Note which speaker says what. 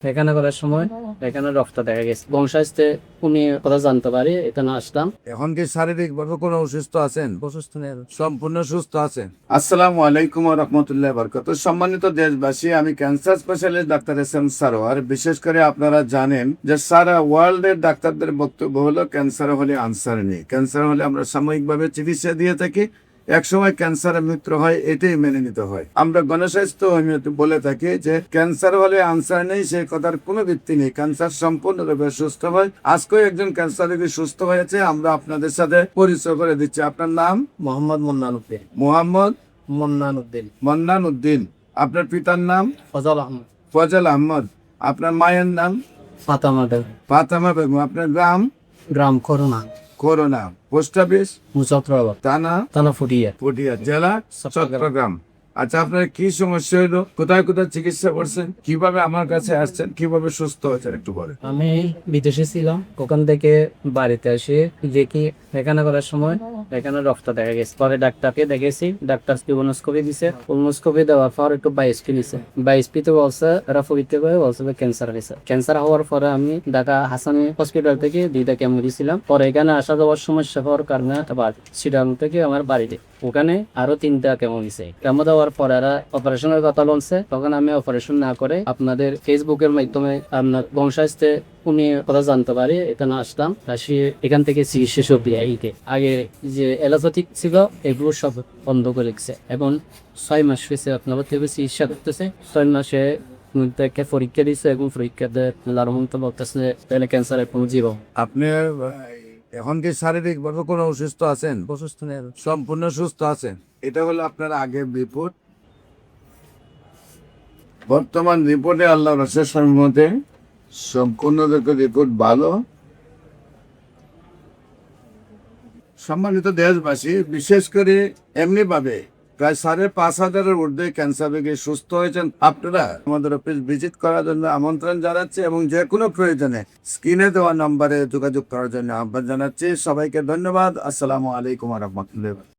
Speaker 1: পায়খানা করার সময় পায়খানার রক্ত দেখা গেছে। বংশাস্তে উনি কথা জানতে পারি, এখানে আসলাম।
Speaker 2: এখন কি শারীরিক ভাবে কোনো অসুস্থ আছেন? অসুস্থ নেই, সম্পূর্ণ সুস্থ আছেন। আসসালামু আলাইকুম ওয়া রাহমাতুল্লাহি ওয়া বারাকাতুহু। সম্মানিত দেশবাসী, আমি cancer specialist doctor SM. Sarwar. বিশেষ করে আপনারা জানেন যে সারা ওয়ার্ল্ডের ডাক্তারদের বক্তব্য হলো ক্যান্সার হলে আনসার নেই। ক্যান্সার হলে আমরা সাময়িকভাবে চিকিৎসা দিয়ে থাকি, একসময় ক্যান্সারের মৃত্যু হয়, এটাই মেনে নিতে হয়। আমরা গণস্বাস্থ্য বলে থাকি যে ক্যান্সার হলে আনসার নেই, সেই কথার কোনো ভিত্তি নেই। ক্যান্সার সম্পূর্ণরূপে সুস্থ হয়। আজকেও একজন ক্যান্সার রোগী সুস্থ হয়েছে, আমরা আপনাদের সাথে পরিচয় করে দিচ্ছি। আপনার নাম?
Speaker 1: মোহাম্মদ মন্নান উদ্দিন।
Speaker 2: মোহাম্মদ
Speaker 1: মন্নান উদ্দিন।
Speaker 2: মন্নান উদ্দিন। আপনার পিতার নাম?
Speaker 1: ফজল আহমদ।
Speaker 2: ফজল আহমদ। আপনার মায়ের নাম?
Speaker 1: ফাতেমা বেগম।
Speaker 2: ফাতেমা বেগম। আপনার গ্রাম?
Speaker 1: গ্রাম করোনা।
Speaker 2: করোনা। Post office?
Speaker 1: মুজফরাবাদ। থানা ফুটিয়া।
Speaker 2: পুঠিয়া। জেলা? চট্টগ্রাম। আচ্ছা, আপনার কি সমস্যা হলো? কোথায় কোথায় চিকিৎসা করছেন? কিভাবে আমার কাছে আসছেন? কিভাবে সুস্থ হয়েছেন একটু বলেন।
Speaker 1: আমি বিদেশে ছিলাম, ওখান থেকে বাড়িতে আসি, দেখি পায়খানা করার সময় পায়খানার রক্ত দেখা গেছে। পরে ডাক্তারকে দেখেছি, ডাক্তার কোলোনোস্কোপি দিছে। কোলোনোস্কোপি দেওয়ার পর একটু বায়োপসি নিছে। বায়োপসিতে বলছে এরা পরীক্ষা করে বলছে ক্যান্সার হয়েছে। ক্যান্সার হওয়ার পরে আমি ঢাকা হাসানি হসপিটাল থেকে 2টা কেমো দিয়েছিলাম। পরে এখানে আসা যাওয়ার সমস্যা হওয়ার কারণে আবার চিটাগাং থেকে আমার বাড়িতে ওখানে আরো 3টা কেমো দিছে। কেমো দেওয়ার পরে এরা অপারেশনের কথা বলছে। তখন আমি অপারেশন না করে আপনাদের ফেসবুকের মাধ্যমে আপনার বংশাস্তে উনি কথা জানতে পারি, এখানে আসলাম। আসি এখান থেকে চিকিৎসা সব দিয়ে আগে যে এলোপ্যাথিক ছিল এগুলো সব বন্ধ করে রেখেছে। এখন 6 মাস হয়েছে আপনার থেকে চিকিৎসা করতেছে। 6 মাসে একটা পরীক্ষা দিচ্ছে, এবং পরীক্ষাতে লারমন্ত বলতেছে তাহলে ক্যান্সারের কোনো জীবন।
Speaker 2: আপনি এখন কি শারীরিক ভাবে কোনো অসুস্থ আছেন?
Speaker 1: অসুস্থ নেই।
Speaker 2: সম্পূর্ণ সুস্থ আছেন। এটা হলো আপনার আগের রিপোর্ট। বর্তমান রিপোর্টে আল্লাহ রসের সম্মতে সম্পূর্ণ রিপোর্ট ভালো। সম্মানিত দেশবাসী, বিশেষ করে এমনি ভাবে প্রায় 5,500-এর ঊর্ধ্বে ক্যান্সার রোগী সুস্থ হয়েছেন। আপনারা আমাদের অফিস ভিজিট করার জন্য আমন্ত্রণ জানাচ্ছি, এবং যে কোনো প্রয়োজনে স্ক্রিনে দেওয়া নম্বরে যোগাযোগ করার জন্য আহ্বান জানাচ্ছি। সবাইকে ধন্যবাদ। আসসালামু আলাইকুম ওয়া রাহমাতুল্লাহ।